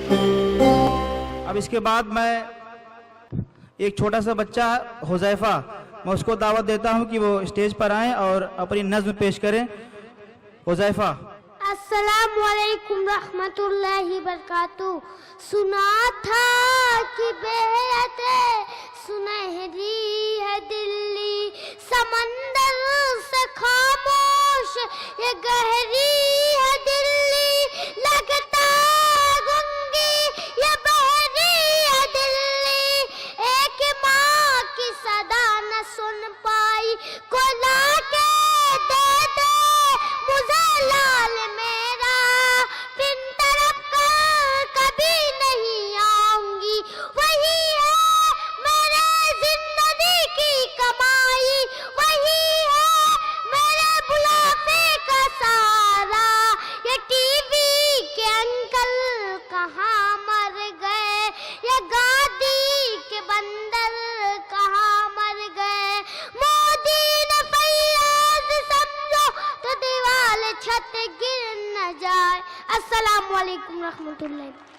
अब इसके बाद मैं एक छोटा सा बच्चा हुज़ैफा, मैं उसको दावत देता हूं कि वो स्टेज पर आएं और अपनी नज़्म पेश करें। हुज़ैफा। अस्सलामु अलैकुम रहमतुल्लाहि बरकातुहू। सुना था कि बेहद सुनहरी है दिल्ली, समंदर से खामोश ये गहरी है दिल्ली, लगता गूंगी ये बहरी है दिल्ली, एक माँ की सदा न सुन पाई, को लाके दे दे मुझे लाल मेरा, बिन तरफ कर कभी नहीं आऊंगी, वही है मेरे जिंदगी की कमाई, वही है मेरे बुढ़ापे का सहारा। ये टीवी के अंकल कहाँ मर गए, ये गाड़ी के बंदर कहाँ मर गए, मोदी ने फैयाज समझो तो दीवार छत गिर न जाए। अस्सलामु अलैकुम रहमतुल्लाह।